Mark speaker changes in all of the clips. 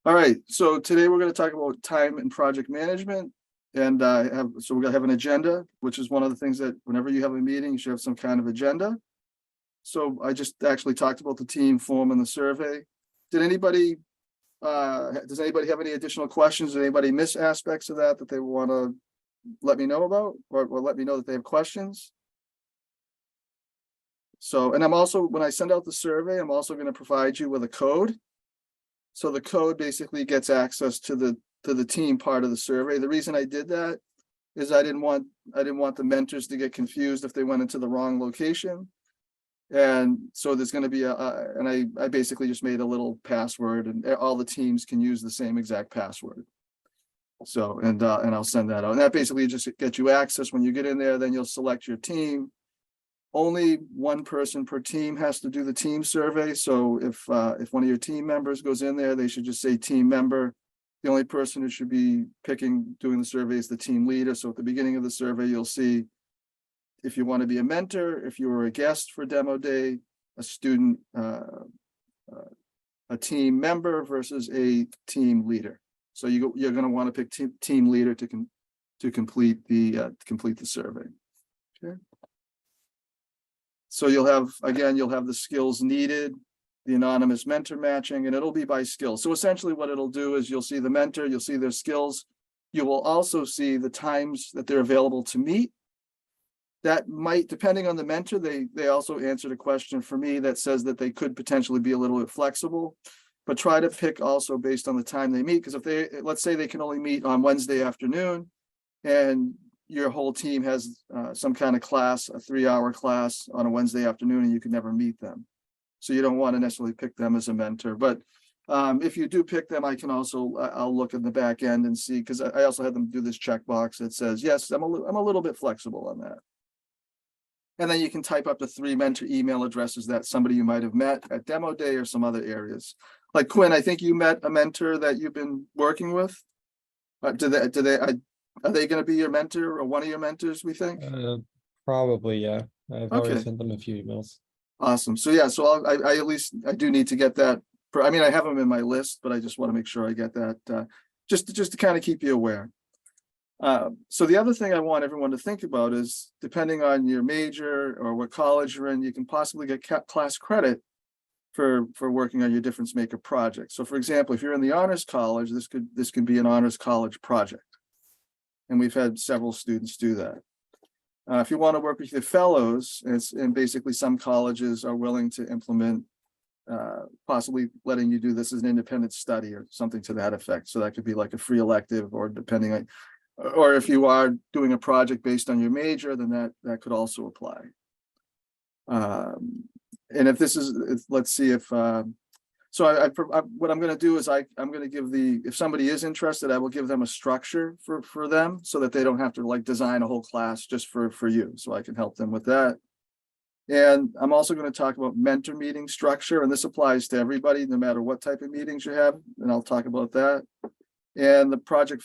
Speaker 1: All right, so today we're going to talk about time and project management. And we're going to have an agenda, which is one of the things that whenever you have a meeting, you should have some kind of agenda. So I just actually talked about the team form and the survey. Does anybody have any additional questions? Did anybody miss aspects of that they want to let me know about, or let me know that they have questions? So, and I'm also, when I send out the survey, I'm also going to provide you with a code. So the code basically gets access to the team part of the survey. The reason I did that is I didn't want the mentors to get confused if they went into the wrong location. And so there's going to be I basically just made a little password, and all the teams can use the same exact password. So, and I'll send that out. And that basically just gets you access. When you get in there, then you'll select your team. Only one person per team has to do the team survey. So if one of your team members goes in there, they should just say team member. The only person who should be doing the survey is the team leader. So at the beginning of the survey, you'll see if you want to be a mentor, if you were a guest for demo day, a student, a team member versus a team leader. So you're going to want to pick team leader to complete the survey. Okay. So you'll have the skills needed, the anonymous mentor matching, and it'll be by skill. So essentially what it'll do is you'll see the mentor, you'll see their skills. You will also see the times that they're available to meet. That might, depending on the mentor, they also answered a question for me that says that they could potentially be a little bit flexible, but try to pick also based on the time they meet. Because if let's say they can only meet on Wednesday afternoon, and your whole team has some kind of class, a 3-hour class on a Wednesday afternoon, and you can never meet them. So you don't want to necessarily pick them as a mentor. But if you do pick them, I'll look in the back end and see, because I also had them do this checkbox that says, yes, I'm a little bit flexible on that. And then you can type up to 3 mentor email addresses that somebody you might have met at demo day or some other areas. Like Quinn, I think you met a mentor that you've been working with. Are they going to be your mentor or one of your mentors, we think?
Speaker 2: Probably, yeah. I've already
Speaker 1: Okay.
Speaker 2: sent them a few emails.
Speaker 1: Awesome. So yeah, so I do need to get that. I mean, I have them in my list, but I just want to make sure I get that just to kind of keep you aware. So the other thing I want everyone to think about is, depending on your major or what college you're in, you can possibly get class credit for working on your difference maker project. So for example, if you're in the honors college, this could be an honors college project. And we've had several students do that. If you want to work with your fellows, and basically some colleges are willing to implement possibly letting you do this as an independent study or something to that effect. So that could be like a free elective, or depending on, or if you are doing a project based on your major, then that could also apply. And if this is, let's see if, so what I'm going to do is I'm going to give if somebody is interested, I will give them a structure for them, so that they don't have to like design a whole class just for you. So I can help them with that. And I'm also going to talk about mentor meeting structure, and this applies to everybody, no matter what type of meetings you have. And I'll talk about that. And the project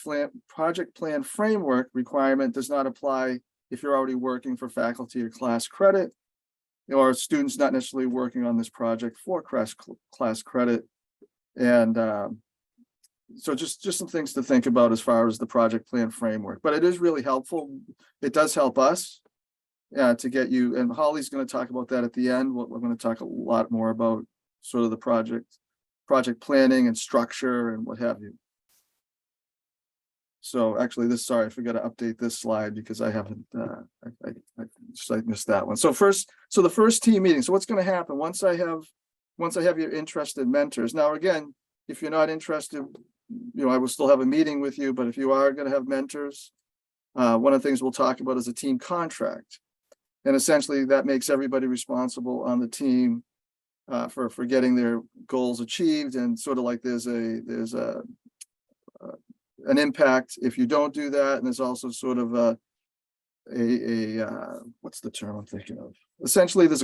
Speaker 1: plan framework requirement does not apply if you're already working for faculty or class credit, or students not necessarily working on this project for class credit. And so just some things to think about as far as the project plan framework. But it is really helpful. It does help us to get you, and Holly's going to talk about that at the end. We're going to talk a lot more about sort of the project planning and structure and what have you. So actually sorry, I forgot to update this slide because I haven't, I missed that one. So the first team meeting. So what's going to happen once I have your interested mentors? Now, again, if you're not interested, I will still have a meeting with you, but if you are going to have mentors, one of the things we'll talk about is a team contract. And essentially that makes everybody responsible on the team for getting their goals achieved. And sort of like there's an impact if you don't do that, and there's also sort of a what's the term I'm thinking of? Essentially, there's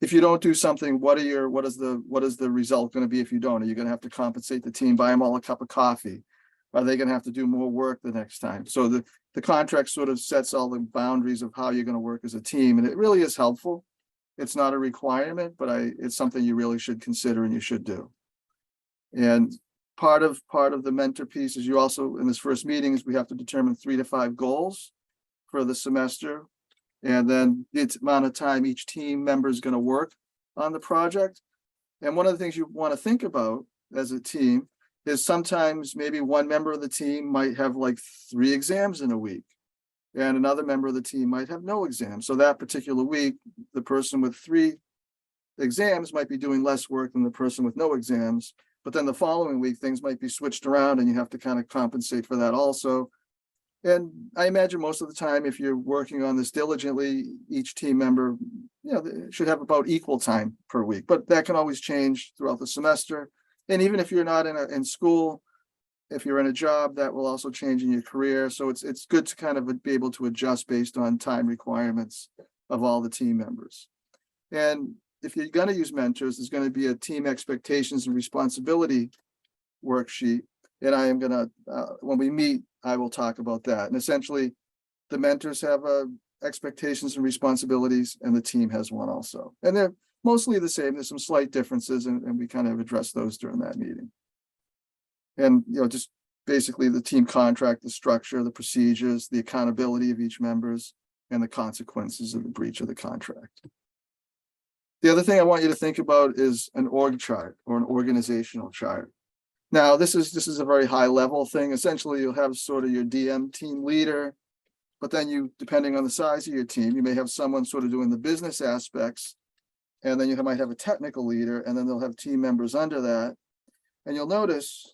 Speaker 1: if you don't do something, what is the result going to be if you don't? Are you going to have to compensate the team, buy them all a cup of coffee? Are they going to have to do more work the next time? So the contract sort of sets all the boundaries of how you're going to work as a team, and it really is helpful. It's not a requirement, but it's something you really should consider and you should do. And part of the mentor piece is you also, in this first meeting, is we have to determine 3 to 5 goals for the semester. And then the amount of time each team member is going to work on the project. And one of the things you want to think about as a team is sometimes maybe one member of the team might have like 3 exams in a week, and another member of the team might have no exams. So that particular week, the person with 3 exams might be doing less work than the person with no exams. But then the following week, things might be switched around and you have to kind of compensate for that also. And I imagine most of the time, if you're working on this diligently, each team member, should have about equal time per week, but that can always change throughout the semester. And even if you're not in school, if you're in a job, that will also change in your career. So it's good to kind of be able to adjust based on time requirements of all the team members. And if you're going to use mentors, there's going to be a team expectations and responsibility worksheet. And I am going to, when we meet, I will talk about that. And essentially, the mentors have expectations and responsibilities, and the team has one also. And they're mostly the same. There's some slight differences, and we kind of address those during that meeting. And, just basically the team contract, the structure, the procedures, the accountability of each members, and the consequences of the breach of the contract. The other thing I want you to think about is an org chart or an organizational chart. Now, this is a very high level thing. Essentially, you'll have sort of your DM team leader, but then you, depending on the size of your team, you may have someone sort of doing the business aspects, and then you might have a technical leader, and then they'll have team members under that. And you'll notice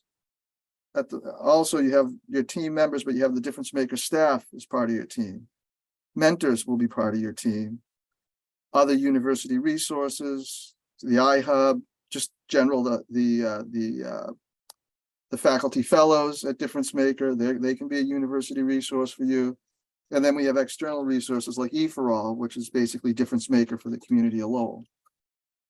Speaker 1: that also you have your team members, but you have the difference maker staff as part of your team. Mentors will be part of your team. Other university resources, the iHub, just general the faculty fellows at Difference Maker, they can be a university resource for you. And then we have external resources like E4All, which is basically Difference Maker for the community alone.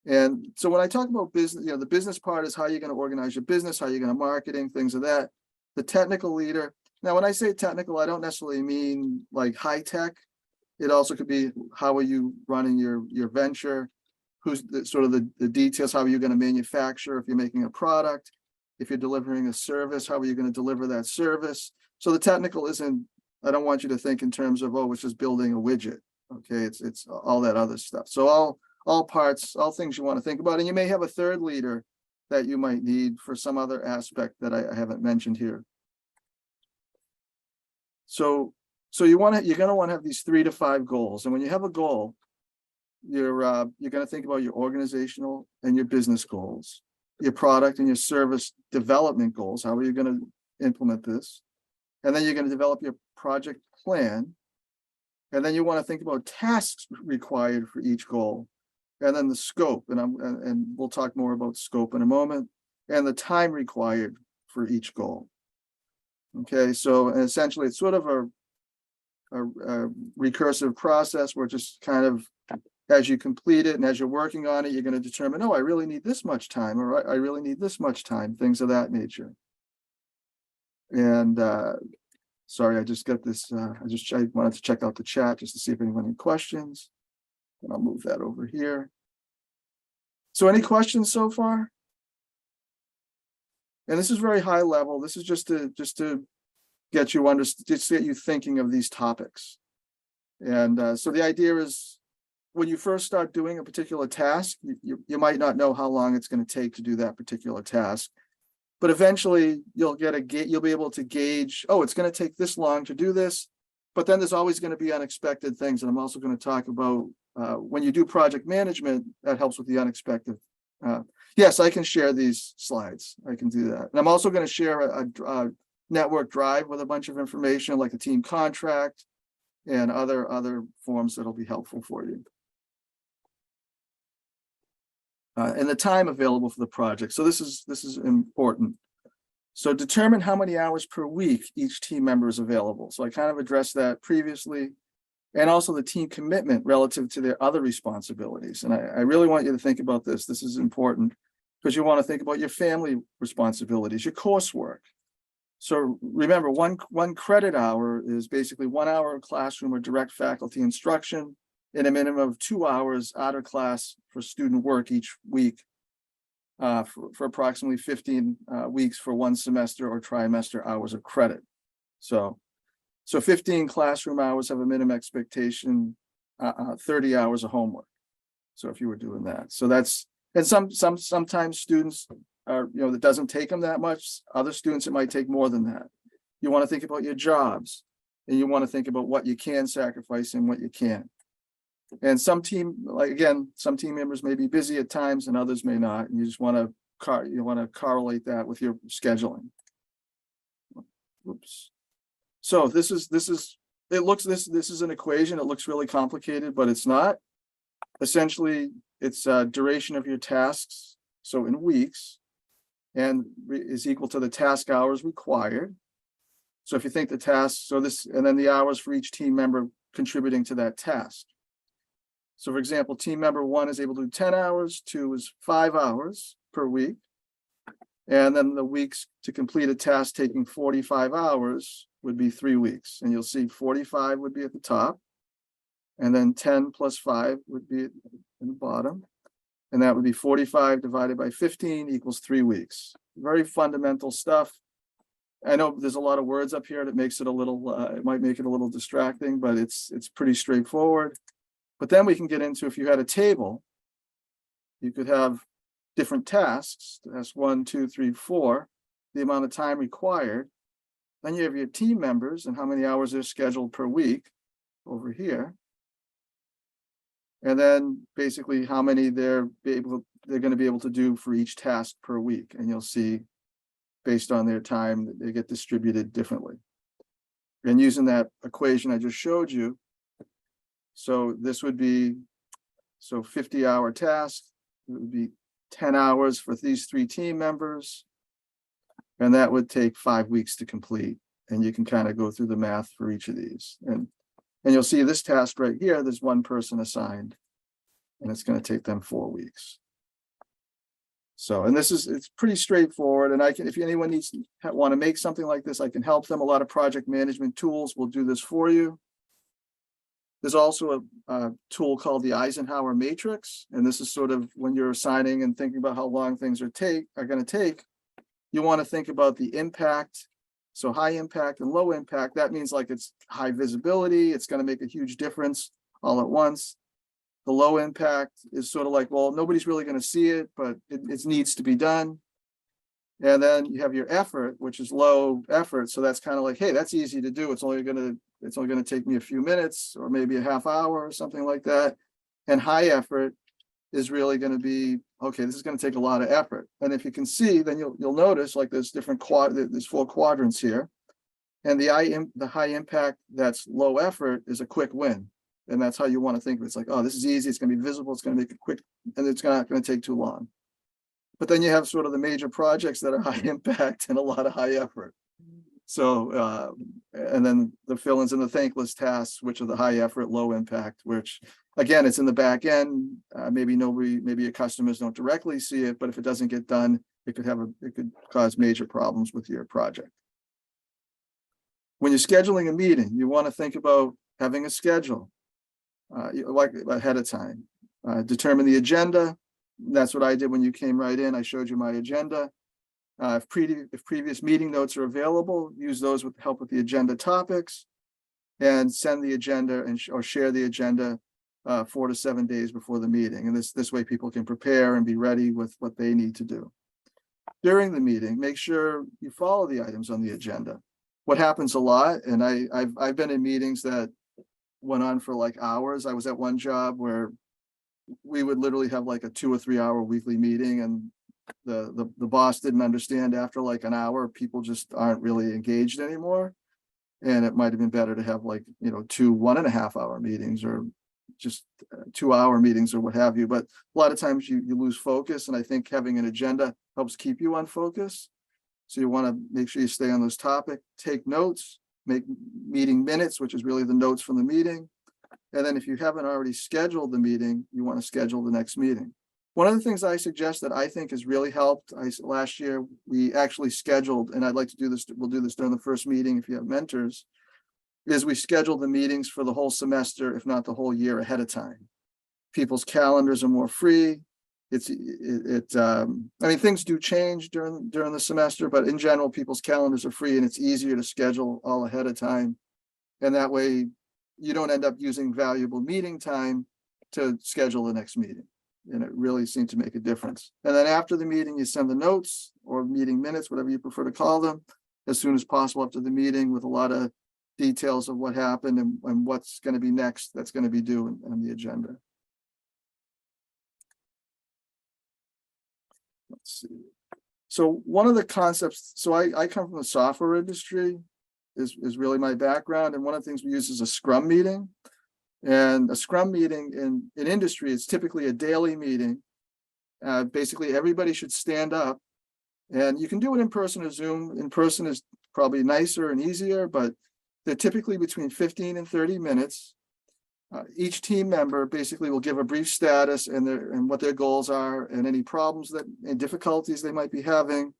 Speaker 1: And so when I talk about business, the business part is how you're going to organize your business, how you're going to marketing, things of that. The technical leader. Now, when I say technical, I don't necessarily mean like high tech. It also could be, how are you running your venture? Who's the details? How are you going to manufacture if you're making a product? If you're delivering a service, how are you going to deliver that service? So the technical isn't, I don't want you to think in terms of, oh, it's just building a widget. Okay, it's all that other stuff. So all parts, all things you want to think about. And you may have a third leader that you might need for some other aspect that I haven't mentioned here. So you're going to want to have these 3 to 5 goals. And when you have a goal, you're going to think about your organizational and your business goals, your product and your service development goals. How are you going to implement this? And then you're going to develop your project plan. And then you want to think about tasks required for each goal. And then the scope, and we'll talk more about scope in a moment, and the time required for each goal. Okay, so essentially it's sort of a recursive process where just kind of, as you complete it and as you're working on it, you're going to determine, oh, I really need this much time, or I really need this much time, things of that nature. And sorry, I just got this, I wanted to check out the chat just to see if anyone had questions. And I'll move that over here. So any questions so far? And this is very high level. This is just to get you just get you thinking of these topics. And so the idea is, when you first start doing a particular task, you might not know how long it's going to take to do that particular task. But eventually you'll be able to gauge, oh, it's going to take this long to do this. But then there's always going to be unexpected things. And I'm also going to talk about when you do project management, that helps with the unexpected. Yes, I can share these slides. I can do that. And I'm also going to share a network drive with a bunch of information like a team contract and other forms that'll be helpful for you. And the time available for the project. So this is important. So determine how many hours per week each team member is available. So I kind of addressed that previously, and also the team commitment relative to their other responsibilities. And I really want you to think about this. This is important because you want to think about your family responsibilities, your coursework. So remember, one credit hour is basically 1 hour of classroom or direct faculty instruction, and a minimum of 2 hours out of class for student work each week. for approximately 15 weeks for one semester or trimester hours of credit. So 15 classroom hours have a minimum expectation, 30 hours of homework. So if you were doing that, so that's, and sometimes students are, that doesn't take them that much. Other students, it might take more than that. You want to think about your jobs, and you want to think about what you can sacrifice and what you can't. And some team members may be busy at times and others may not. And you just want to correlate that with your scheduling. Oops. So this is an equation. It looks really complicated, but it's not. Essentially, it's duration of your tasks. So in weeks, and is equal to the task hours required. So if you think the task, and then the hours for each team member contributing to that task. So for example, team member 1 is able to do 10 hours, 2 is 5 hours per week. And then the weeks to complete a task taking 45 hours would be 3 weeks. And you'll see 45 would be at the top. And then 10 plus 5 would be in the bottom. And that would be 45 divided by 15 equals 3 weeks. Very fundamental stuff. I know there's a lot of words up here that makes it a little, it might make it a little distracting, but it's pretty straightforward. But then we can get into, if you had a table, you could have different tasks. That's 1, 2, 3, 4, the amount of time required. Then you have your team members and how many hours they're scheduled per week over here. And then basically how many they're going to be able to do for each task per week. And you'll see based on their time that they get distributed differently. And using that equation I just showed you, so this would be, 50-hour task, it would be 10 hours for these 3 team members. And that would take 5 weeks to complete. And you can kind of go through the math for each of these. And you'll see this task right here, there's 1 person assigned, and it's going to take them 4 weeks. So, and it's pretty straightforward. And if anyone want to make something like this, I can help them. A lot of project management tools will do this for you. There's also a tool called the Eisenhower matrix. And this is sort of when you're assigning and thinking about how long things are going to take, you want to think about the impact. So high impact and low impact, that means like it's high visibility. It's going to make a huge difference all at once. The low impact is sort of like, well, nobody's really going to see it, but it needs to be done. And then you have your effort, which is low effort. So that's kind of like, hey, that's easy to do. It's only going to take me a few minutes or maybe a half hour or something like that. And high effort is really going to be, okay, this is going to take a lot of effort. And if you can see, then you'll notice like there's there's 4 quadrants here. And the high impact that's low effort is a quick win. And that's how you want to think of it. It's like, oh, this is easy. It's going to be visible. It's going to make it quick, and it's not going to take too long. But then you have sort of the major projects that are high impact and a lot of high effort. So, and then the fill-ins and the thankless tasks, which are the high effort, low impact, which again, it's in the back end. Maybe your customers don't directly see it, but if it doesn't get done, it could cause major problems with your project. When you're scheduling a meeting, you want to think about having a schedule. Like ahead of time, determine the agenda. That's what I did when you came right in. I showed you my agenda. If previous meeting notes are available, use those with help with the agenda topics, and send the agenda or share the agenda 4 to 7 days before the meeting. And this way people can prepare and be ready with what they need to do. During the meeting, make sure you follow the items on the agenda. What happens a lot, and I've been in meetings that went on for like hours. I was at one job where we would literally have like a 2 or 3 hour weekly meeting, and the boss didn't understand after like an hour, people just aren't really engaged anymore. And it might have been better to have like, 2 1.5 hour meetings, or just 2 hour meetings or what have you. But a lot of times you lose focus. And I think having an agenda helps keep you on focus. So you want to make sure you stay on those topics, take notes, make meeting minutes, which is really the notes from the meeting. And then if you haven't already scheduled the meeting, you want to schedule the next meeting. One of the things I suggest that I think has really helped, last year we actually scheduled, and I'd like to do this, we'll do this during the first meeting if you have mentors, is we schedule the meetings for the whole semester, if not the whole year ahead of time. People's calendars are more free. I mean, things do change during the semester, but in general, people's calendars are free and it's easier to schedule all ahead of time. And that way you don't end up using valuable meeting time to schedule the next meeting. And it really seemed to make a difference. And then after the meeting, you send the notes or meeting minutes, whatever you prefer to call them, as soon as possible after the meeting, with a lot of details of what happened and what's going to be next that's going to be due on the agenda. Let's see. So one of the concepts, so I come from the software industry, is really my background. And one of the things we use is a Scrum meeting. And a Scrum meeting in industry is typically a daily meeting. Basically, everybody should stand up, and you can do it in person or Zoom. In person is probably nicer and easier, but they're typically between 15 and 30 minutes. Each team member basically will give a brief status and what their goals are and any problems and difficulties they might be having.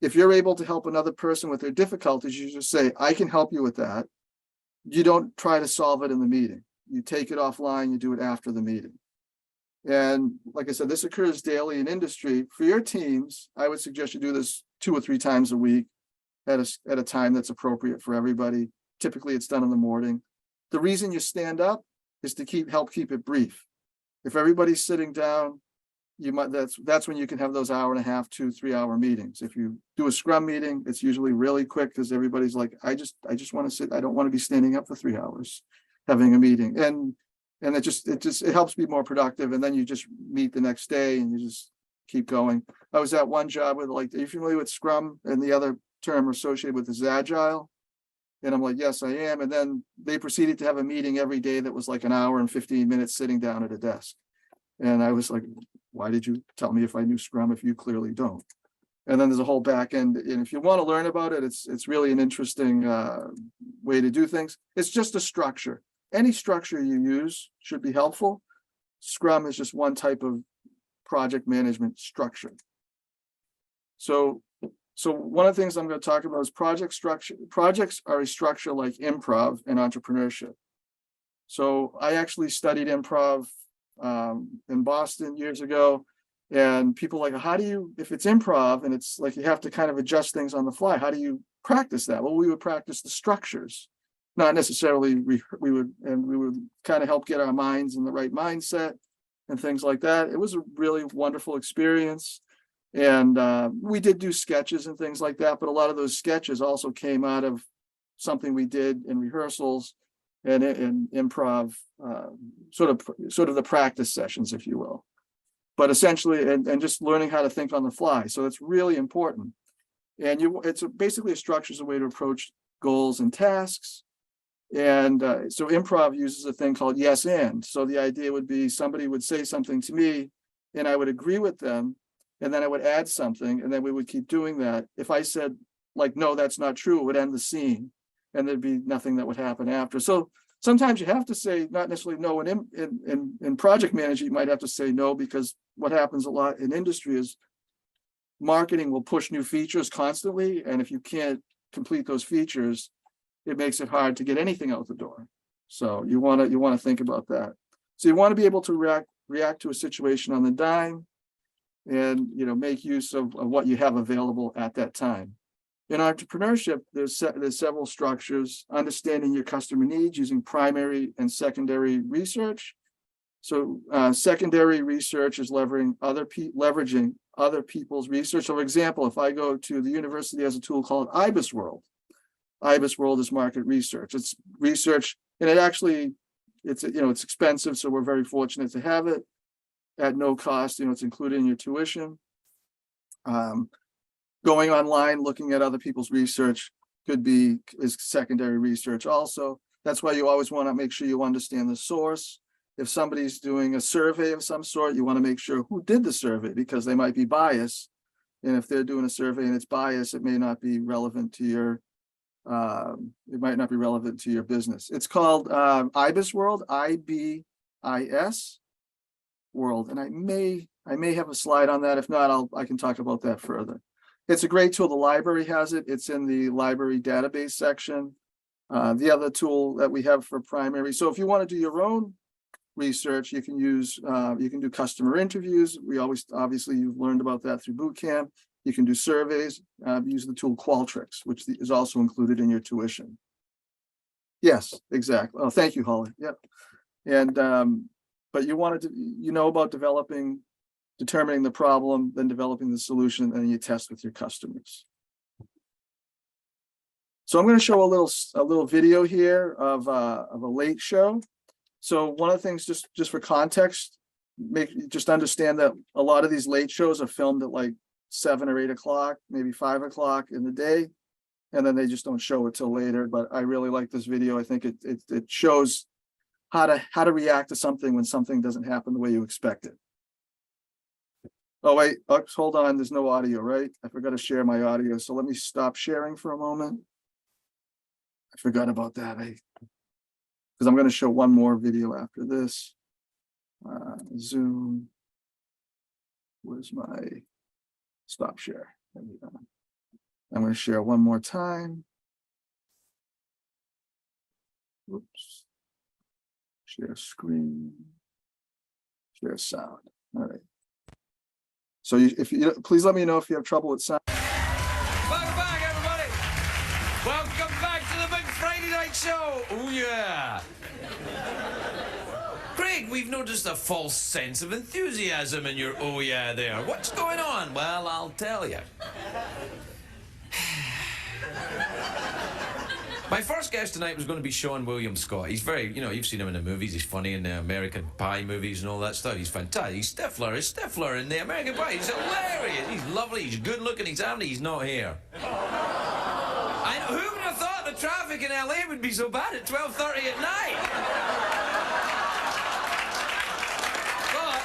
Speaker 1: If you're able to help another person with their difficulties, you just say, I can help you with that. You don't try to solve it in the meeting. You take it offline, you do it after the meeting. And like I said, this occurs daily in industry. For your teams, I would suggest you do this 2 or 3 times a week at a time that's appropriate for everybody. Typically, it's done in the morning. The reason you stand up is to help keep it brief. If everybody's sitting down, that's when you can have those 1.5, 2, 3 hour meetings. If you do a Scrum meeting, it's usually really quick because everybody's like, I just want to sit. I don't want to be standing up for 3 hours having a meeting. And it helps be more productive. And then you just meet the next day and you just keep going. I was at one job with, like, are you familiar with Scrum? And the other term associated with is Agile. And I'm like, yes, I am. And then they proceeded to have a meeting every day that was like 1 hour and 15 minutes sitting down at a desk. And I was like, why did you tell me if I knew Scrum if you clearly don't? And then there's a whole back end. And if you want to learn about it, it's really an interesting way to do things. It's just a structure. Any structure you use should be helpful. Scrum is just one type of project management structure. So one of the things I'm going to talk about is project structure. Projects are a structure like improv and entrepreneurship. So I actually studied improv in Boston years ago, and people like, how do you, if it's improv and it's like you have to kind of adjust things on the fly, how do you practice that? Well, we would practice the structures, not necessarily we would kind of help get our minds in the right mindset and things like that. It was a really wonderful experience. And we did do sketches and things like that, but a lot of those sketches also came out of something we did in rehearsals and in improv, sort of the practice sessions, if you will. But essentially, and just learning how to think on the fly. So it's really important. And it's basically a structure is a way to approach goals and tasks. And so improv uses a thing called yes and. So the idea would be somebody would say something to me and I would agree with them. And then I would add something, and then we would keep doing that. If I said, like, no, that's not true, it would end the scene, and there'd be nothing that would happen after. So sometimes you have to say, not necessarily no. In project management, you might have to say no, because what happens a lot in industry is marketing will push new features constantly, and if you can't complete those features, it makes it hard to get anything out the door. So you want to think about that. So you want to be able to react to a situation on the dime, and make use of what you have available at that time. In entrepreneurship, there's several structures: understanding your customer needs using primary and secondary research. So secondary research is leveraging other people's research. So for example, if I go to the university, has a tool called IBIS World. IBIS World is market research. It's research, and it's expensive, so we're very fortunate to have it at no cost. It's included in your tuition. Going online, looking at other people's research is secondary research also. That's why you always want to make sure you understand the source. If somebody's doing a survey of some sort, you want to make sure who did the survey, because they might be biased. And if they're doing a survey and it's biased, it may not be relevant to your business. It's called IBIS World, IBIS World, and I may have a slide on that. If not, I can talk about that further. It's a great tool. The library has it. It's in the library database section. The other tool that we have for primary. So if you want to do your own research. You can use, you can do customer interviews. Obviously, you've learned about that through boot camp. You can do surveys, use the tool Qualtrics, which is also included in your tuition. Yes, exactly. Oh, thank you, Holly. Yep. And, but you wanted to, you know about determining the problem, then developing the solution, and you test with your customers. So I'm going to show a little video here of a late show. So one of the things, just for context, just understand that a lot of these late shows are filmed at like 7 or 8 o'clock, maybe 5 o'clock in the day, and then they just don't show it till later. But I really like this video. I think it shows how to react to something when something doesn't happen the way you expect it. Oh wait, hold on. There's no audio, right? I forgot to share my audio. So let me stop sharing for a moment. I forgot about that. Because I'm going to show one more video after this. Zoom. Where's my stop share? There we go. I'm going to share one more time. Oops. Share screen. Share sound. All right. So if you please let me know if you have trouble with sound.
Speaker 3: Welcome back, everybody. Welcome back to the big Friday night show. Oh yeah. Craig, we've noticed a false sense of enthusiasm in your oh yeah there. What's going on? Well, I'll tell you. My first guest tonight was going to be Sean William Scott. He's very, you've seen him in the movies. He's funny in the American Pie movies and all that stuff. He's fantastic. He's Stifler in the American Pie. He's hilarious. He's lovely. He's good looking. He's handy. He's not here. Who would have thought the traffic in LA would be so bad at 12:30 at night? But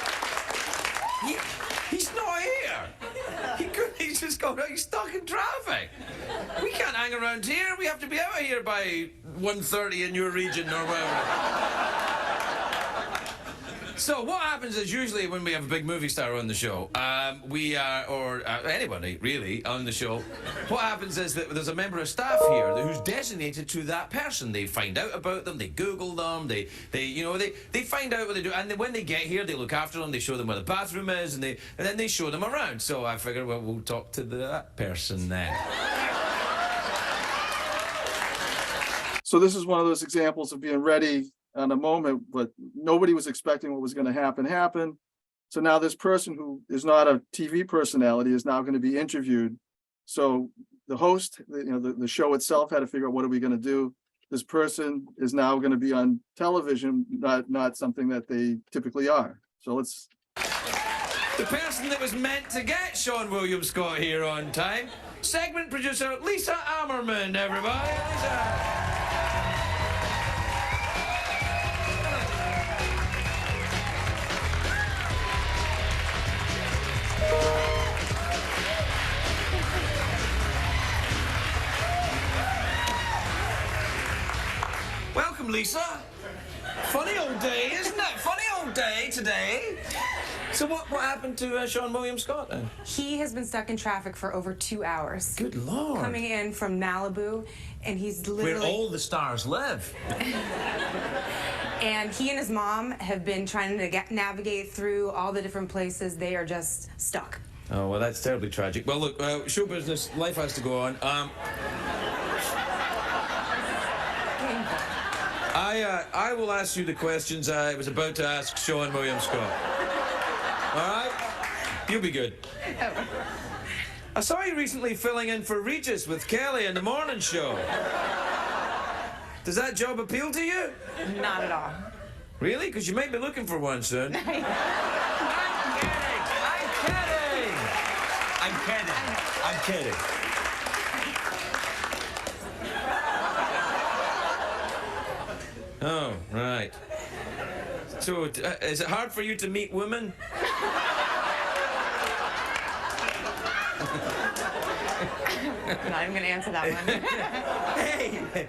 Speaker 3: he's not here. He's just gone out. He's stuck in traffic. We can't hang around here. We have to be out of here by 1:30 in your region or wherever. So what happens is usually when we have a big movie star on the show, anybody really on the show, what happens is that there's a member of staff here who's designated to that person. They find out about them, they Google them, they find out what they do, and then when they get here, they look after them, they show them where the bathroom is, and then they show them around. So I figured, well, we'll talk to that person then.
Speaker 1: So this is one of those examples of being ready on a moment, but nobody was expecting what was going to happen. So now this person who is not a TV personality is now going to be interviewed. So the host, the show itself had to figure out what are we going to do. This person is now going to be on television, not something that they typically are. So let's.
Speaker 3: The person that was meant to get Sean William Scott here on time, segment producer Lisa Ammerman, everybody. Lisa. Welcome, Lisa. Funny old day, isn't it? Funny old day today. So what happened to Sean William Scott then?
Speaker 4: He has been stuck in traffic for over 2 hours.
Speaker 3: Good Lord.
Speaker 4: Coming in from Malibu, and he's literally...
Speaker 3: Where all the stars live.
Speaker 4: And he and his mom have been trying to navigate through all the different places. They are just stuck.
Speaker 3: Oh, well, that's terribly tragic. Well, look, show business, life has to go on. I will ask you the questions I was about to ask Sean William Scott. All right? You'll be good.
Speaker 4: Oh.
Speaker 3: I saw you recently filling in for Regis with Kelly in the morning show. Does that job appeal to you?
Speaker 4: Not at all.
Speaker 3: Really? Because you might be looking for one soon. I'm kidding. I'm kidding. Oh, right. So, is it hard for you to meet women?
Speaker 4: I'm not even going to answer that one.
Speaker 3: Hey,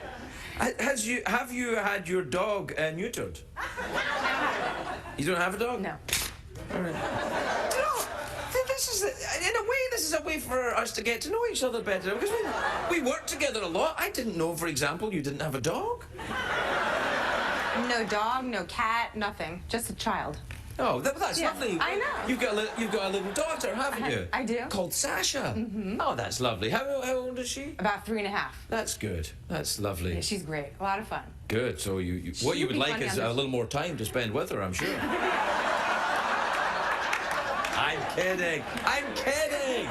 Speaker 3: have you had your dog neutered? You don't have a dog?
Speaker 4: No.
Speaker 3: All right. You know, this is a way for us to get to know each other better, because we work together a lot. I didn't know, for example, you didn't have a dog.
Speaker 4: No dog, no cat, nothing. Just a child.
Speaker 3: Oh, that's
Speaker 4: Yeah,
Speaker 3: lovely.
Speaker 4: I know.
Speaker 3: You've got a little daughter, haven't you?
Speaker 4: I do.
Speaker 3: Called Sasha. Oh, that's lovely. How old is she?
Speaker 4: About 3.5.
Speaker 3: That's good. That's lovely.
Speaker 4: Yeah, she's great. A lot of fun.
Speaker 3: Good. So what you would
Speaker 4: be
Speaker 3: like
Speaker 4: funny
Speaker 3: is
Speaker 4: on
Speaker 3: a
Speaker 4: this.
Speaker 3: little more time to spend with her, I'm sure. I'm kidding. I'm kidding.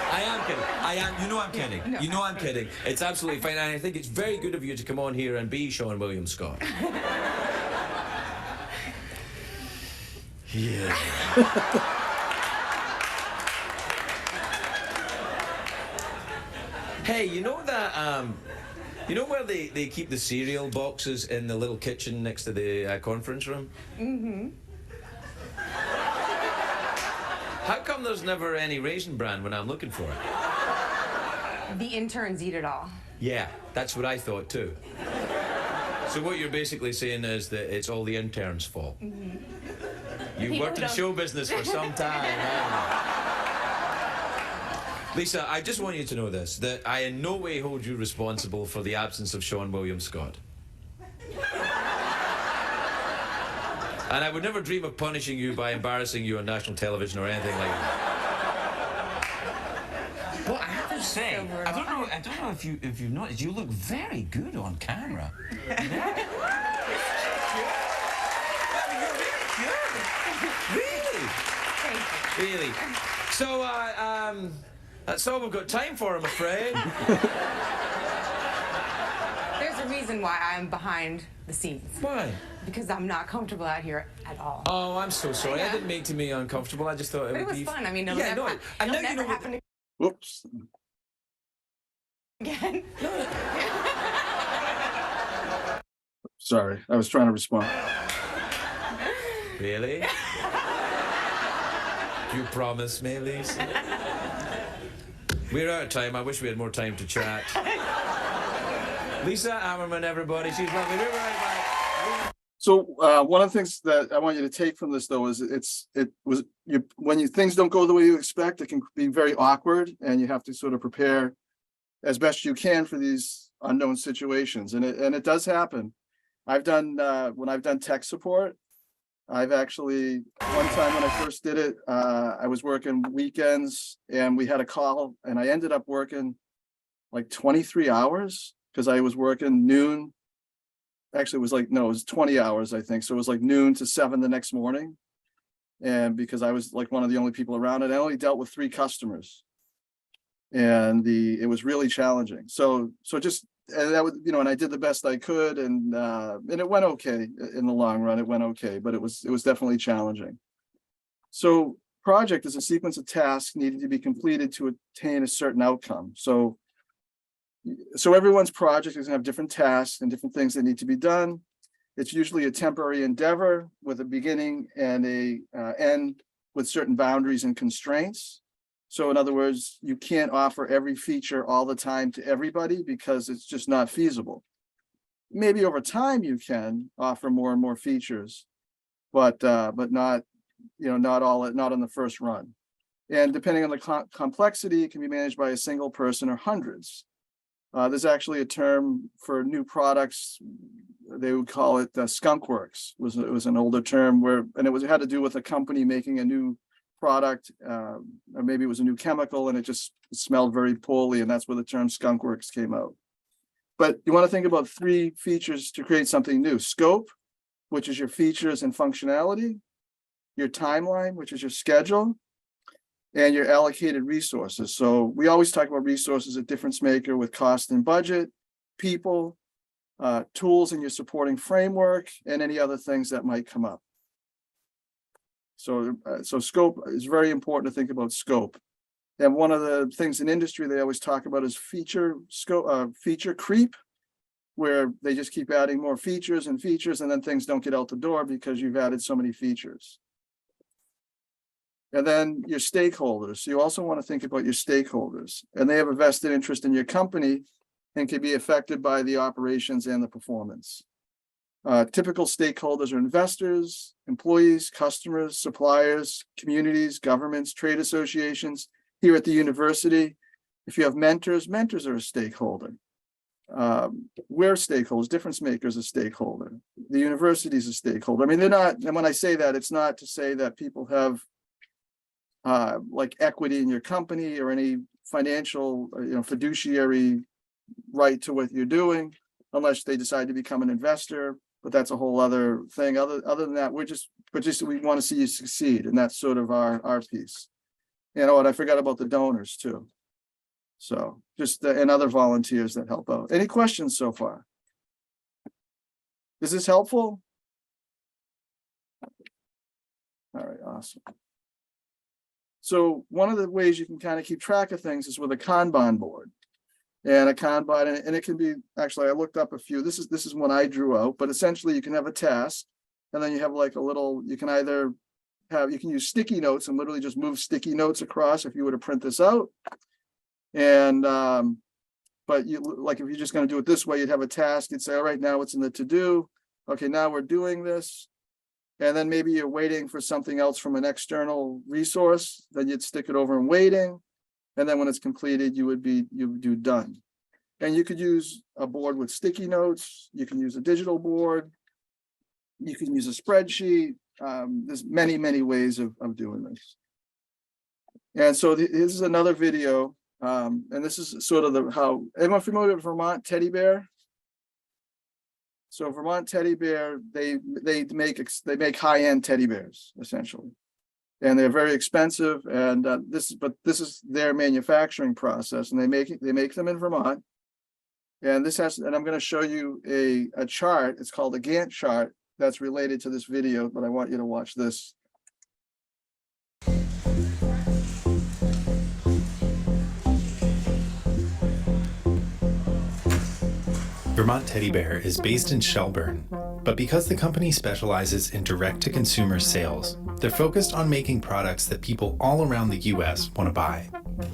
Speaker 3: I am kidding. I am. You know I'm kidding.
Speaker 4: No.
Speaker 3: You know I'm kidding. It's absolutely fine. And I think it's very good of you to come on here and be Sean William Scott. Yeah. Hey, you know that you know where they keep the cereal boxes in the little kitchen next to the conference room? Mm-hmm. How come there's never any Raisin Bran when I'm looking for it?
Speaker 4: The interns eat it all.
Speaker 3: Yeah, that's what I thought too. So what you're basically saying is that it's all the interns' fault. Mm-hmm. You
Speaker 4: People
Speaker 3: worked in
Speaker 4: don't-
Speaker 3: show business for some time, haven't you? Lisa, I just want you to know this, that I in no way hold you responsible for the absence of Sean William Scott. And I would never dream of punishing you by embarrassing you on national television or anything like that. Well, I have to say, I don't know if you've noticed, you look very good on camera. Really?
Speaker 4: Thank you.
Speaker 3: Really? So, that's all we've got time for, I'm afraid.
Speaker 4: There's a reason why I'm behind the scenes.
Speaker 3: Why?
Speaker 4: Because I'm not comfortable out here at all.
Speaker 3: Oh, I'm so sorry. I
Speaker 4: Yeah.
Speaker 3: didn't make me uncomfortable. I just thought it
Speaker 4: But
Speaker 3: would
Speaker 4: it was
Speaker 3: be
Speaker 4: fun. I mean, it'll
Speaker 3: yeah,
Speaker 4: never,
Speaker 3: no, I know
Speaker 4: it'll
Speaker 3: you
Speaker 4: never
Speaker 3: know
Speaker 4: happen
Speaker 1: Whoops.
Speaker 4: again.
Speaker 1: Sorry, I was trying to respond.
Speaker 3: Really? You promise me, Lisa? We're out of time. I wish we had more time to chat. Lisa Ammerman, everybody. She's lovely. We're right back.
Speaker 1: So one of the things that I want you to take from this, though, is when things don't go the way you expect, it can be very awkward, and you have to sort of prepare as best you can for these unknown situations, and it does happen. I've done when I've done tech support. I've actually one time when I first did it, I was working weekends, and we had a call, and I ended up working like 23 hours because I was working noon. Actually, it was 20 hours, I think. So it was like noon to 7 the next morning. And because I was like one of the only people around it, I only dealt with 3 customers. And it was really challenging. And that was, and I did the best I could, and it went okay in the long run. It went okay, but it was definitely challenging. So project is a sequence of tasks needed to be completed to attain a certain outcome. So everyone's project is going to have different tasks and different things that need to be done. It's usually a temporary endeavor with a beginning and a end with certain boundaries and constraints. So in other words, you can't offer every feature all the time to everybody because it's just not feasible. Maybe over time you can offer more and more features, but not, not on the first run. And depending on the complexity, it can be managed by a single person or hundreds. There's actually a term for new products. They would call it skunk works. It was an older term it had to do with a company making a new product, or maybe it was a new chemical, and it just smelled very poorly, and that's where the term skunk works came out. But you want to think about 3 features to create something new: scope, which is your features and functionality; your timeline, which is your schedule; and your allocated resources. So we always talk about resources at Difference Maker with cost and budget, people, tools in your supporting framework, and any other things that might come up. So scope is very important to think about scope. And one of the things in industry they always talk about is feature creep, where they just keep adding more features, and then things don't get out the door because you've added so many features. And then your stakeholders. So you also want to think about your stakeholders, and they have a vested interest in your company and can be affected by the operations and the performance. Typical stakeholders are investors, employees, customers, suppliers, communities, governments, trade associations. Here at the university, if you have mentors are a stakeholder. we're stakeholders, difference makers a stakeholder, the university's a stakeholder. I mean, they're not, and when I say that, it's not to say that people have like equity in your company or any financial, fiduciary right to what you're doing, unless they decide to become an investor. But that's a whole other thing. Other than that, we want to see you succeed, and that's sort of our piece. And I forgot about the donors too. So just and other volunteers that help out. Any questions so far? Is this helpful? All right, awesome. So one of the ways you can kind of keep track of things is with a Kanban board. And a Kanban, and it can be, actually, I looked up a few. This is one I drew out, but essentially you can have a task, and then you have like a little, you can either have, you can use sticky notes and literally just move sticky notes across if you were to print this out. And, but you, like, if you're just going to do it this way, you'd have a task, you'd say, all right, now it's in the to-do. Okay, now we're doing this. And then maybe you're waiting for something else from an external resource, then you'd stick it over in waiting. And then when it's completed, you would do done. And you could use a board with sticky notes. You can use a digital board. You can use a spreadsheet. There's many ways of doing this. And so this is another video. And this is sort of how, everyone familiar with Vermont teddy bear? So Vermont teddy bear, they make high-end teddy bears, essentially. And they're very expensive, and this is their manufacturing process, and they make them in Vermont. And I'm going to show you a chart. It's called a Gantt chart that's related to this video, but I want you to watch this.
Speaker 5: Vermont Teddy Bear is based in Shelburne, but because the company specializes in direct-to-consumer sales, they're focused on making products that people all around the U.S. want to buy.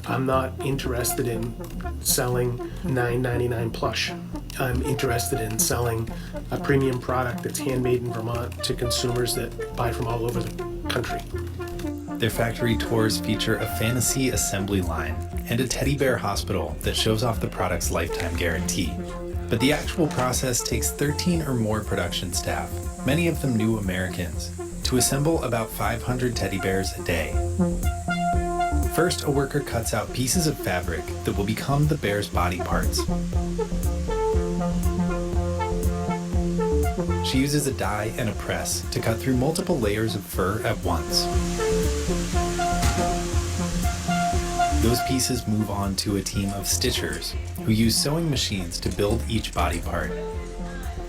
Speaker 6: I'm not interested in selling $9.99 plush. I'm interested in selling a premium product that's handmade in Vermont to consumers that buy from all over the country.
Speaker 5: Their factory tours feature a fantasy assembly line and a teddy bear hospital that shows off the product's lifetime guarantee. But the actual process takes 13 or more production staff, many of them new Americans, to assemble about 500 teddy bears a day. First, a worker cuts out pieces of fabric that will become the bear's body parts. She uses a die and a press to cut through multiple layers of fur at once. Those pieces move on to a team of stitchers who use sewing machines to build each body part.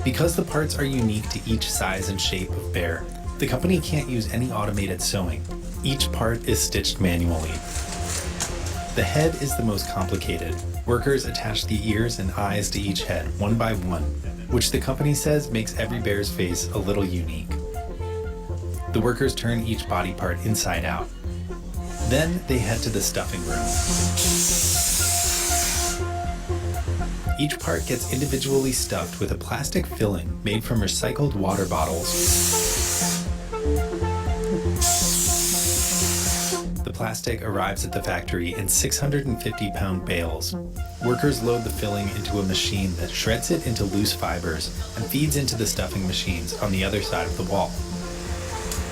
Speaker 5: Because the parts are unique to each size and shape of bear, the company can't use any automated sewing. Each part is stitched manually. The head is the most complicated. Workers attach the ears and eyes to each head one by one, which the company says makes every bear's face a little unique. The workers turn each body part inside out. Then they head to the stuffing room. Each part gets individually stuffed with a plastic filling made from recycled water bottles. The plastic arrives at the factory in 650-pound bales. Workers load the filling into a machine that shreds it into loose fibers and feeds into the stuffing machines on the other side of the wall.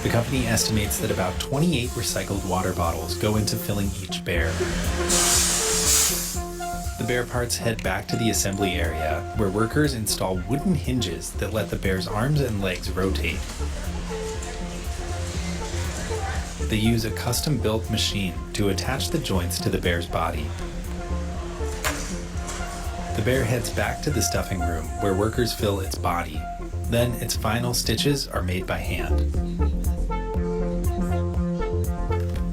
Speaker 5: The company estimates that about 28 recycled water bottles go into filling each bear. The bear parts head back to the assembly area, where workers install wooden hinges that let the bear's arms and legs rotate. They use a custom-built machine to attach the joints to the bear's body. The bear heads back to the stuffing room, where workers fill its body. Then its final stitches are made by hand.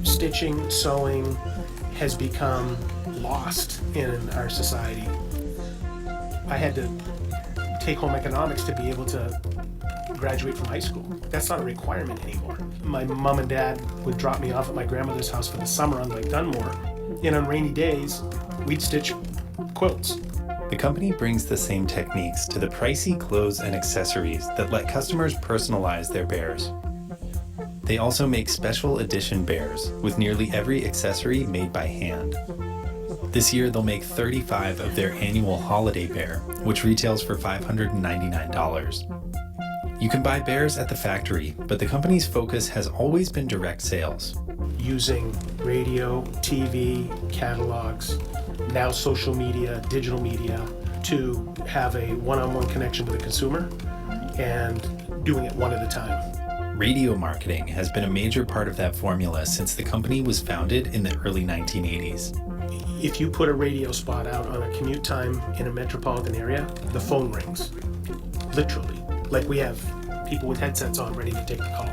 Speaker 6: Stitching, sewing has become lost in our society. I had to take home economics to be able to graduate from high school. That's not a requirement anymore. My mom and dad would drop me off at my grandmother's house for the summer on Lake Dunmore, and on rainy days, we'd stitch quilts.
Speaker 5: The company brings the same techniques to the pricey clothes and accessories that let customers personalize their bears. They also make special edition bears with nearly every accessory made by hand. This year, they'll make 35 of their annual holiday bear, which retails for $599. You can buy bears at the factory, but the company's focus has always been direct sales.
Speaker 6: Using radio, TV, catalogs, now social media, digital media, to have a one-on-one connection with the consumer and doing it one at a time.
Speaker 5: Radio marketing has been a major part of that formula since the company was founded in the early 1980s.
Speaker 6: If you put a radio spot out on a commute time in a metropolitan area, the phone rings, literally. Like we have people with headsets on ready to take the call.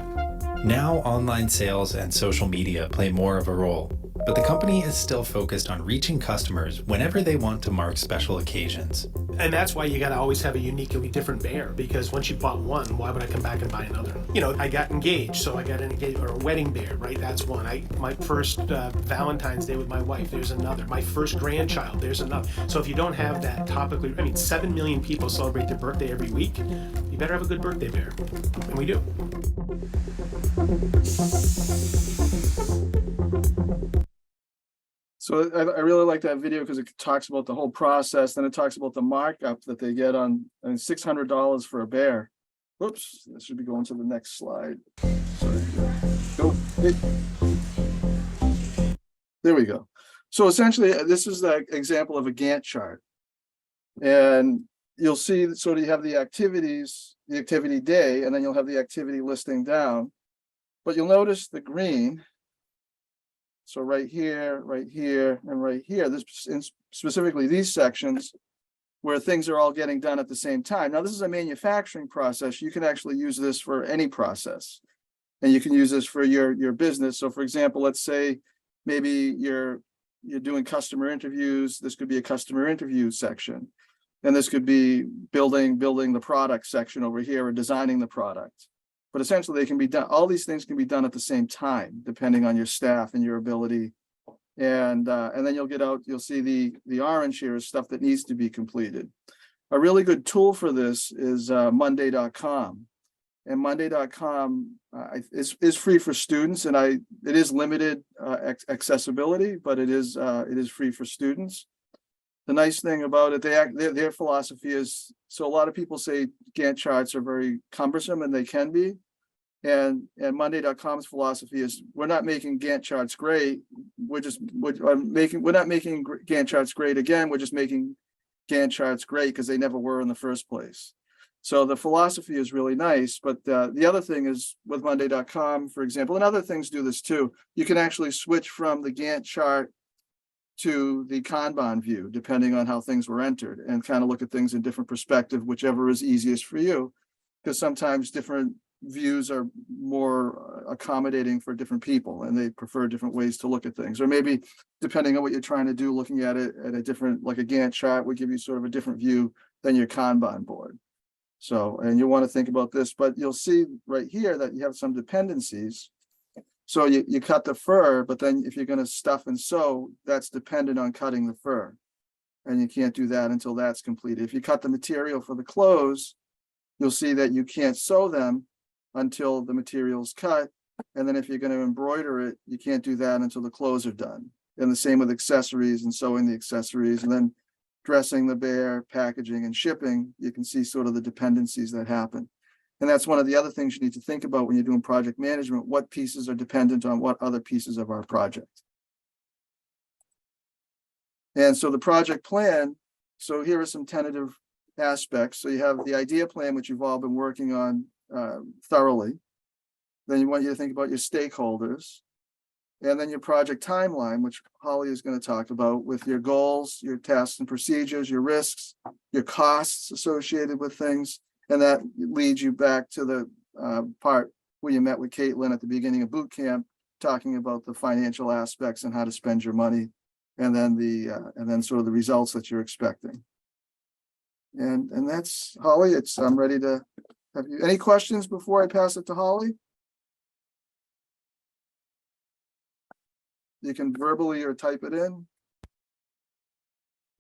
Speaker 5: Now, online sales and social media play more of a role, but the company is still focused on reaching customers whenever they want to mark special occasions.
Speaker 6: And that's why you gotta always have a uniquely different bear, because once you bought one, why would I come back and buy another? You know, I got engaged, so I got an engagement or a wedding bear, right? That's one. My first Valentine's Day with my wife, there's another. My first grandchild, there's another. So if you don't have that topically, 7 million people celebrate their birthday every week, you better have a good birthday bear. And we do.
Speaker 1: So I really like that video because it talks about the whole process. Then it talks about the markup that they get on, $600 for a bear. Oops, this should be going to the next slide. Sorry. Go. There we go. So essentially, this is the example of a Gantt chart. And you'll see, so you have the activities, the activity day, and then you'll have the activity listing down. But you'll notice the green. So right here, and right here, this specifically these sections where things are all getting done at the same time. Now, this is a manufacturing process. You can actually use this for any process, and you can use this for your business. So for example, let's say maybe you're doing customer interviews. This could be a customer interview section, and this could be building the product section over here, or designing the product. But essentially, they can be done. All these things can be done at the same time, depending on your staff and your ability. And then you'll see the orange here is stuff that needs to be completed. A really good tool for this is Monday.com. And Monday.com is free for students, and it is limited accessibility, but it is free for students. The nice thing about it, their philosophy is, so a lot of people say Gantt charts are very cumbersome, and they can be. And Monday.com's philosophy is, we're not making Gantt charts great. We're not making Gantt charts great again. We're just making Gantt charts great because they never were in the first place. So the philosophy is really nice. But the other thing is with Monday.com, for example, and other things do this too, you can actually switch from the Gantt chart to the Kanban view, depending on how things were entered, and kind of look at things in different perspective, whichever is easiest for you, because sometimes different views are more accommodating for different people, and they prefer different ways to look at things. Or maybe depending on what you're trying to do, looking at it at a different, like a Gantt chart would give you sort of a different view than your Kanban board. So, and you want to think about this, but you'll see right here that you have some dependencies. So you cut the fur, but then if you're going to stuff and sew, that's dependent on cutting the fur. And you can't do that until that's completed. If you cut the material for the clothes, you'll see that you can't sew them until the material's cut. And then if you're going to embroider it, you can't do that until the clothes are done. And the same with accessories and sewing the accessories, and then dressing the bear, packaging and shipping. You can see sort of the dependencies that happen. And that's one of the other things you need to think about when you're doing project management. What pieces are dependent on what other pieces of our project? And so the project plan, so here are some tentative aspects. So you have the idea plan, which you've all been working on thoroughly. Then you want you to think about your stakeholders, and then your project timeline, which Holly is going to talk about, with your goals, your tasks and procedures, your risks, your costs associated with things. And that leads you back to the part where you met with Caitlin at the beginning of boot camp, talking about the financial aspects and how to spend your money, and then sort of the results that you're expecting. And that's Holly. I'm ready to have you. Any questions before I pass it to Holly? You can verbally or type it in.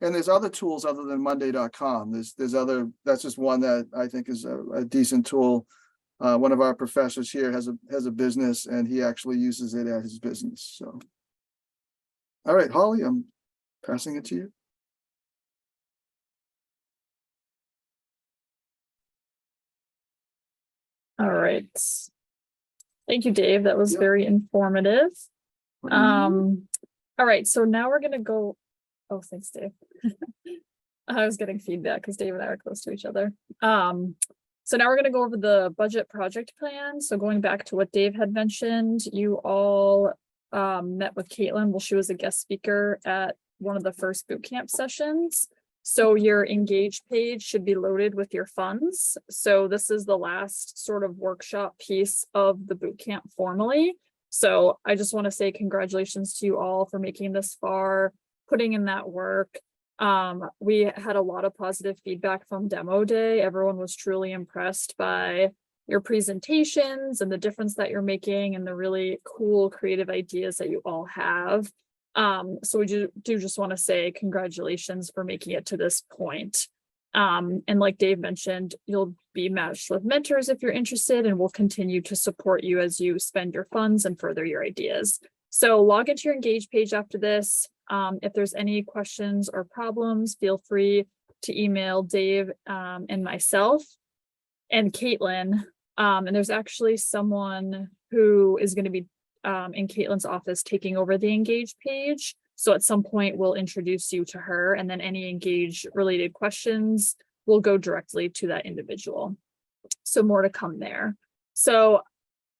Speaker 1: And there's other tools other than Monday.com. There's other, that's just one that I think is a decent tool. One of our professors here has a business, and he actually uses it at his business. So, all right, Holly, Passing it to you.
Speaker 7: All right. Thank you, Dave. That was
Speaker 1: Yep.
Speaker 7: very informative.
Speaker 1: What do you need?
Speaker 7: All right, so now we're gonna go. Oh, thanks, Dave. I was getting feedback because Dave and I are close to each other. So now we're gonna go over the budget project plan. So going back to what Dave had mentioned, you all met with Caitlin while she was a guest speaker at one of the first boot camp sessions. So your engage page should be loaded with your funds. So this is the last sort of workshop piece of the boot camp formally. So I just want to say congratulations to you all for making this far, putting in that work. We had a lot of positive feedback from demo day. Everyone was truly impressed by your presentations and the difference that you're making and the really cool creative ideas that you all have. So we do just want to say congratulations for making it to this point. And like Dave mentioned, you'll be matched with mentors if you're interested, and we'll continue to support you as you spend your funds and further your ideas. So log into your Engage page after this. If there's any questions or problems, feel free to email Dave and myself and Caitlin. And there's actually someone who is going to be in Caitlin's office taking over the Engage page. So at some point we'll introduce you to her, and then any Engage related questions will go directly to that individual. So more to come there. So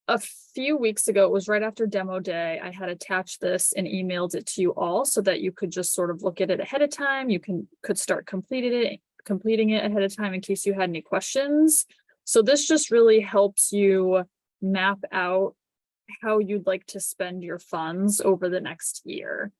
Speaker 7: a few weeks ago, it was right after demo day, I had attached this and emailed it to you all so that you could just sort of look at it ahead of time. You could start completing it ahead of time in case you had any questions. So this just really helps you map out how you'd like to spend your funds over the next year.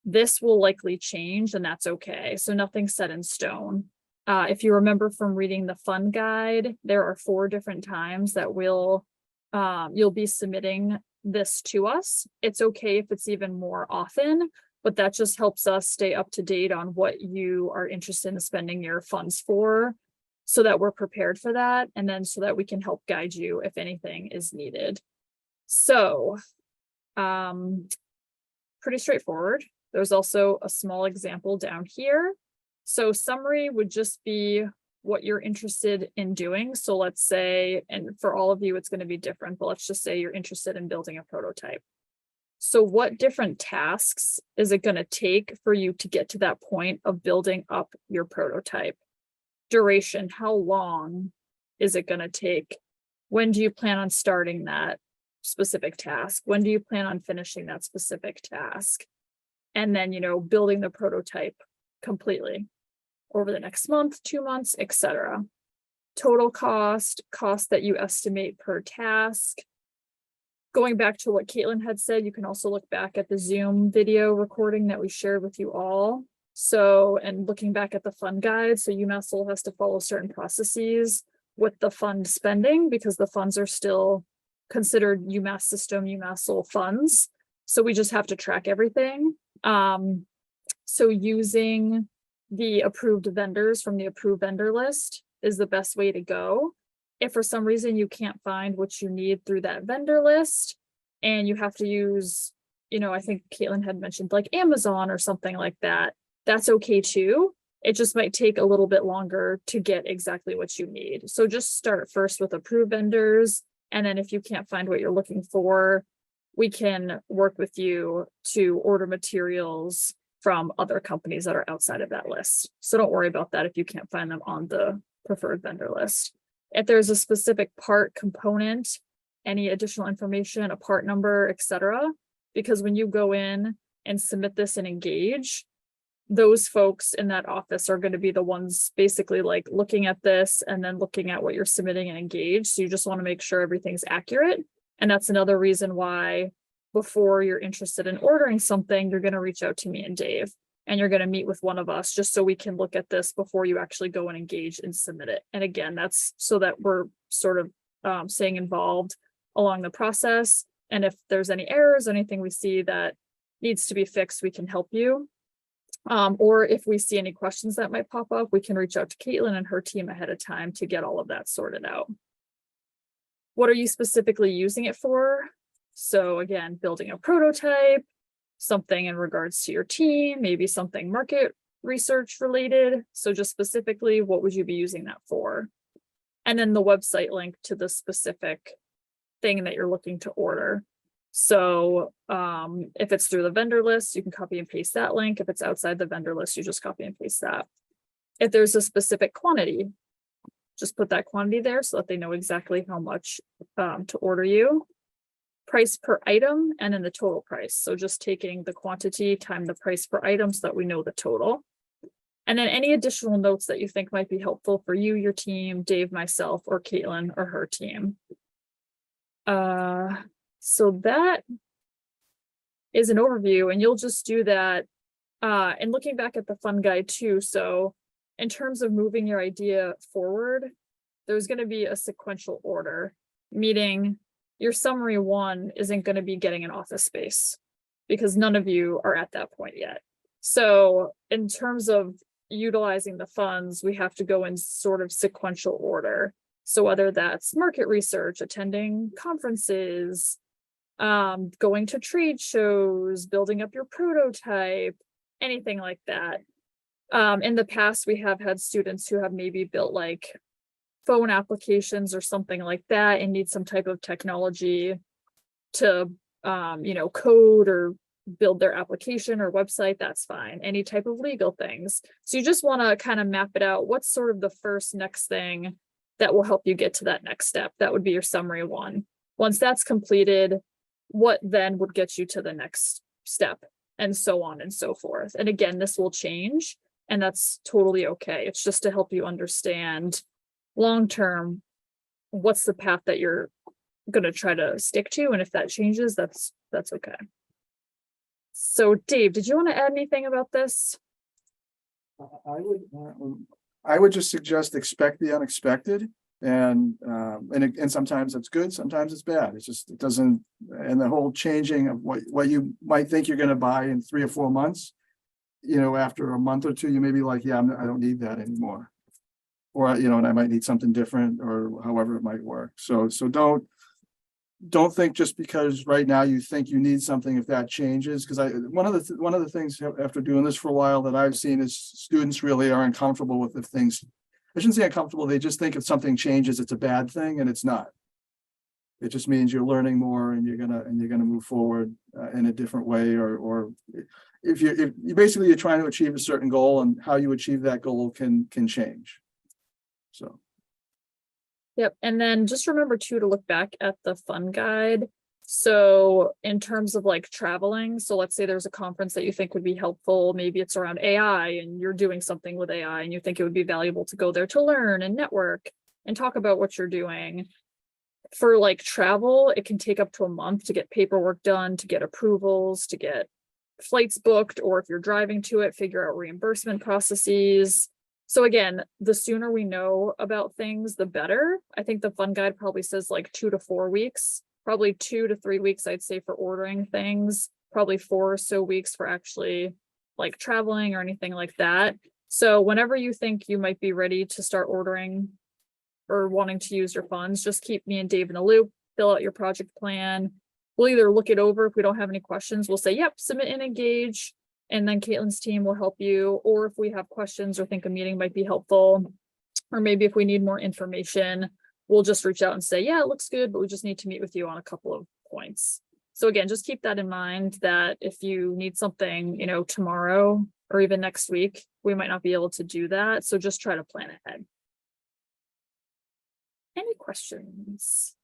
Speaker 7: This will likely change, and that's okay. So nothing's set in stone. If you remember from reading the fund guide, there are 4 different times that you'll be submitting this to us. It's okay if it's even more often, but that just helps us stay up to date on what you are interested in spending your funds for, so that we're prepared for that, and then so that we can help guide you if anything is needed. So, pretty straightforward. There's also a small example down here. So summary would just be what you're interested in doing. So let's say, and for all of you, it's going to be different, but let's just say you're interested in building a prototype. So what different tasks is it going to take for you to get to that point of building up your prototype? Duration, how long is it going to take? When do you plan on starting that specific task? When do you plan on finishing that specific task? And then, building the prototype completely over the next month, 2 months, etc. Total cost that you estimate per task. Going back to what Caitlin had said, you can also look back at the Zoom video recording that we shared with you all. So, and looking back at the fund guide, so UMass Lowell has to follow certain processes with the fund spending because the funds are still considered UMass system, UMass Lowell funds. So we just have to track everything. So using the approved vendors from the approved vendor list is the best way to go. If for some reason you can't find what you need through that vendor list and you have to use, I think Caitlin had mentioned like Amazon or something like that, that's okay too. It just might take a little bit longer to get exactly what you need. So just start first with approved vendors. And then if you can't find what you're looking for, we can work with you to order materials from other companies that are outside of that list. So don't worry about that if you can't find them on the preferred vendor list. If there's a specific part component, any additional information, a part number, etc., because when you go in and submit this and Engage, those folks in that office are going to be the ones basically like looking at this and then looking at what you're submitting and Engage. So you just want to make sure everything's accurate. And that's another reason why before you're interested in ordering something, you're going to reach out to me and Dave, and you're going to meet with one of us just so we can look at this before you actually go and Engage and submit it. And again, that's so that we're sort of staying involved along the process. And if there's any errors, anything we see that needs to be fixed, we can help you. Or if we see any questions that might pop up, we can reach out to Caitlin and her team ahead of time to get all of that sorted out. What are you specifically using it for? So again, building a prototype, something in regards to your team, maybe something market research related. So just specifically, what would you be using that for? And then the website link to the specific thing that you're looking to order. So if it's through the vendor list, you can copy and paste that link. If it's outside the vendor list, you just copy and paste that. If there's a specific quantity, just put that quantity there so that they know exactly how much to order you. Price per item and then the total price. So just taking the quantity time the price per item so that we know the total. And then any additional notes that you think might be helpful for you, your team, Dave, myself, or Caitlin or her team. So that is an overview, and you'll just do that. And looking back at the fun guide too. So in terms of moving your idea forward, there's going to be a sequential order, meaning your summary 1 isn't going to be getting an office space because none of you are at that point yet. So in terms of utilizing the funds, we have to go in sort of sequential order. So whether that's market research, attending conferences, going to trade shows, building up your prototype, anything like that. In the past, we have had students who have maybe built like phone applications or something like that and need some type of technology to, code or build their application or website. That's fine. Any type of legal things. So you just want to kind of map it out. What's sort of the first next thing that will help you get to that next step? That would be your summary 1. Once that's completed, what then would get you to the next step, and so on and so forth. And again, this will change, and that's totally okay. It's just to help you understand long-term, what's the path that you're going to try to stick to. And if that changes, that's okay. So Dave, did you want to add anything about this?
Speaker 1: I would just suggest expect the unexpected, and sometimes it's good, sometimes it's bad. It doesn't, and the whole changing of what you might think you're going to buy in 3 or 4 months, after a month or 2, you may be like, yeah, I don't need that anymore, or and I might need something different, or however it might work. So don't think just because right now you think you need something, if that changes, because one of the things after doing this for a while that I've seen is students really are uncomfortable with if things, I shouldn't say uncomfortable, they just think if something changes, it's a bad thing, and it's not. It just means you're learning more, and you're gonna move forward in a different way, or if you're trying to achieve a certain goal, and how you achieve that goal can change. So.
Speaker 7: Yep. And then just remember too, to look back at the fun guide. So in terms of like traveling, so let's say there's a conference that you think would be helpful. Maybe it's around AI and you're doing something with AI and you think it would be valuable to go there to learn and network and talk about what you're doing. For like travel, it can take up to a month to get paperwork done, to get approvals, to get flights booked, or if you're driving to it, figure out reimbursement processes. So again, the sooner we know about things, the better. I think the fun guide probably says like 2 to 4 weeks, probably 2 to 3 weeks, I'd say, for ordering things, probably 4 or so weeks for actually like traveling or anything like that. So whenever you think you might be ready to start ordering or wanting to use your funds, just keep me and Dave in the loop, fill out your project plan. We'll either look it over. If we don't have any questions, we'll say, yep, submit and engage. And then Caitlin's team will help you. Or if we have questions or think a meeting might be helpful, or maybe if we need more information, we'll just reach out and say, yeah, it looks good, but we just need to meet with you on a couple of points. So again, just keep that in mind that if you need something, tomorrow or even next week, we might not be able to do that. So just try to plan ahead. Any questions?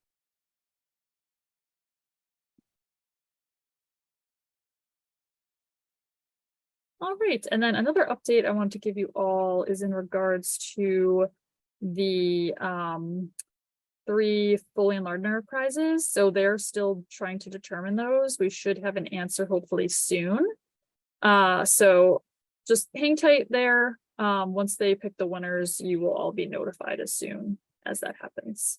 Speaker 7: All right, and then another update I want to give you all is in regards to the 3 Foley and Lardner prizes. So they're still trying to determine those. We should have an answer hopefully soon. So just hang tight there. Once they pick the winners, you will all be notified as soon as that happens.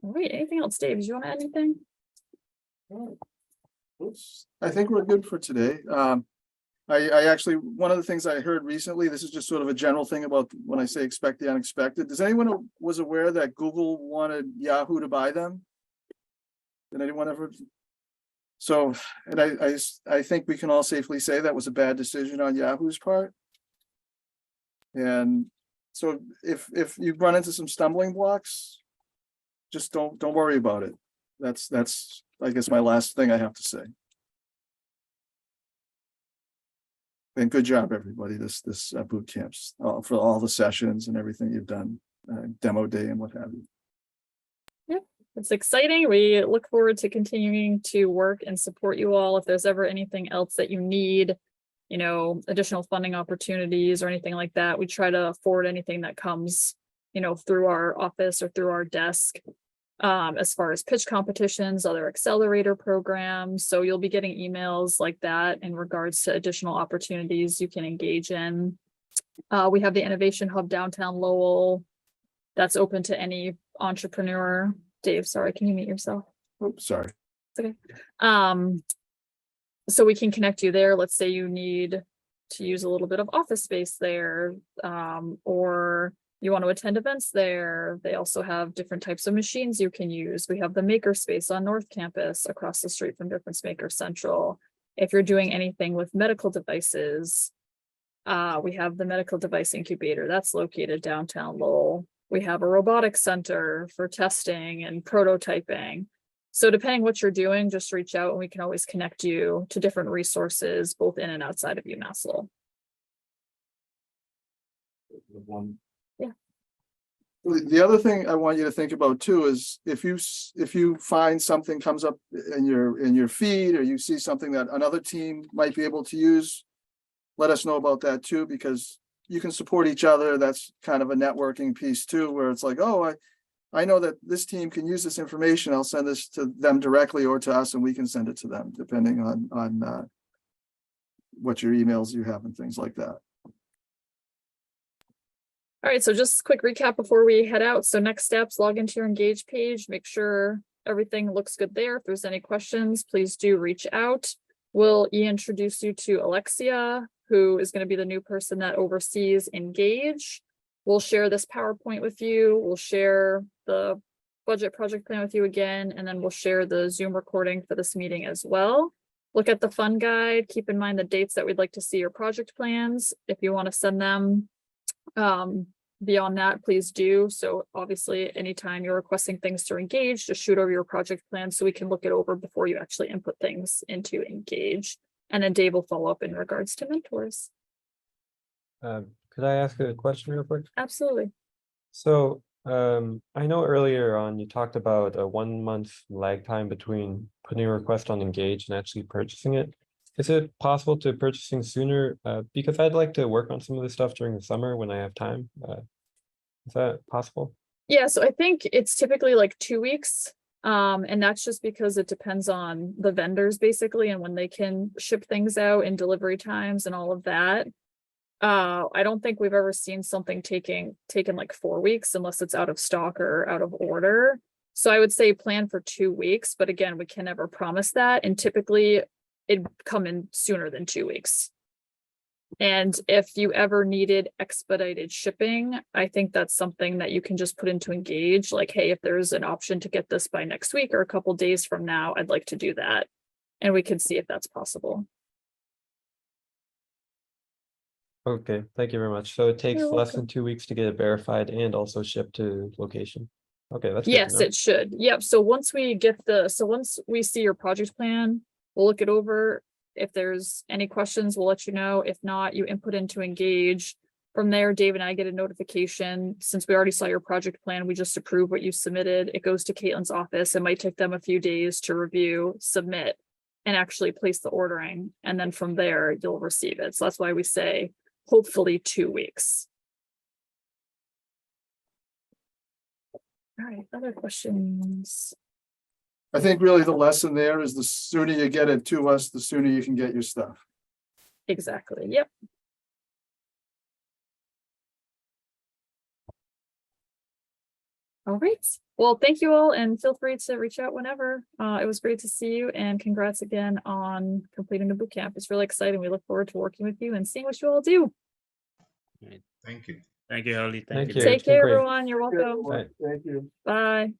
Speaker 7: All right, anything else, Dave? Do you want to add anything?
Speaker 1: I think we're good for today. I actually, one of the things I heard recently, this is just sort of a general thing about when I say expect the unexpected. Does anyone who was aware that Google wanted Yahoo to buy them? Did anyone ever? So, and I think we can all safely say that was a bad decision on Yahoo's part. And so if you run into some stumbling blocks, just don't worry about it. That's I guess my last thing I have to say. And good job, everybody, this boot camps for all the sessions and everything you've done, demo day and what have you.
Speaker 7: It's exciting. We look forward to continuing to work and support you all. If there's ever anything else that you need, additional funding opportunities or anything like that, we try to forward anything that comes, through our office or through our desk. As far as pitch competitions, other accelerator programs. So you'll be getting emails like that in regards to additional opportunities you can engage in. We have the Innovation Hub downtown Lowell. That's open to any entrepreneur. Dave, sorry, can you mute yourself?
Speaker 1: Oops, sorry.
Speaker 7: It's okay. So we can connect you there. Let's say you need to use a little bit of office space there, or you want to attend events there. They also have different types of machines you can use. We have the maker space on North Campus across the street from Difference Maker Central. If you're doing anything with medical devices, we have the medical device incubator that's located downtown Lowell. We have a robotics center for testing and prototyping. So depending what you're doing, just reach out and we can always connect you to different resources, both in and outside of UMass Lowell. Yeah.
Speaker 1: The other thing I want you to think about too is if you find something comes up in your feed, or you see something that another team might be able to use, let us know about that too, because you can support each other. That's kind of a networking piece too, where it's like, oh, I know that this team can use this information. I'll send this to them directly or to us, and we can send it to them depending on what your emails you have and things like that.
Speaker 7: All right, so just a quick recap before we head out. So next steps, log into your Engage page, make sure everything looks good there. If there's any questions, please do reach out. We'll introduce you to Alexia, who is going to be the new person that oversees Engage. We'll share this PowerPoint with you. We'll share the budget project plan with you again, and then we'll share the Zoom recording for this meeting as well. Look at the fund guide. Keep in mind the dates that we'd like to see your project plans. If you want to send them beyond that, please do. So obviously, anytime you're requesting things to Engage, just shoot over your project plan so we can look it over before you actually input things into Engage. And then Dave will follow up in regards to mentors.
Speaker 2: Could I ask a question real quick?
Speaker 7: Absolutely.
Speaker 2: So I know earlier on you talked about a 1 month lag time between putting a request on Engage and actually purchasing it. Is it possible to purchasing sooner? Because I'd like to work on some of this stuff during the summer when I have time. Is that possible?
Speaker 7: Yeah, so I think it's typically like 2 weeks. And that's just because it depends on the vendors basically and when they can ship things out and delivery times and all of that. I don't think we've ever seen something taken like 4 weeks unless it's out of stock or out of order. So I would say plan for 2 weeks, but again, we can never promise that. And typically it'd come in sooner than 2 weeks. And if you ever needed expedited shipping, I think that's something that you can just put into Engage. Like, hey, if there's an option to get this by next week or a couple days from now, I'd like to do that. And we can see if that's possible.
Speaker 2: Okay, thank you very much. So it takes
Speaker 7: You're
Speaker 2: less
Speaker 7: welcome.
Speaker 2: than 2 weeks to get it verified and also shipped to location. Okay, that's good to
Speaker 7: Yes,
Speaker 2: know.
Speaker 7: it should. Yep. So once we see your project plan, we'll look it over. If there's any questions, we'll let you know. If not, you input into Engage. From there, Dave and I get a notification. Since we already saw your project plan, we just approve what you submitted. It goes to Caitlin's office. It might take them a few days to review, submit, and actually place the ordering. And then from there, you'll receive it. So that's why we say hopefully 2 weeks. All right, other questions?
Speaker 1: I think really the lesson there is the sooner you get it to us, the sooner you can get your stuff.
Speaker 7: Exactly. Yep. All right. Well, thank you all and feel free to reach out whenever. It was great to see you and congrats again on completing the boot camp. It's really exciting. We look forward to working with you and seeing what you all do.
Speaker 8: Thank you.
Speaker 9: Thank you, Holly.
Speaker 2: Thank
Speaker 9: Thank
Speaker 2: you.
Speaker 9: you.
Speaker 7: Take
Speaker 2: It's been
Speaker 7: care,
Speaker 2: great.
Speaker 7: everyone. You're welcome.
Speaker 2: Bye.
Speaker 1: Thank you.
Speaker 7: Bye.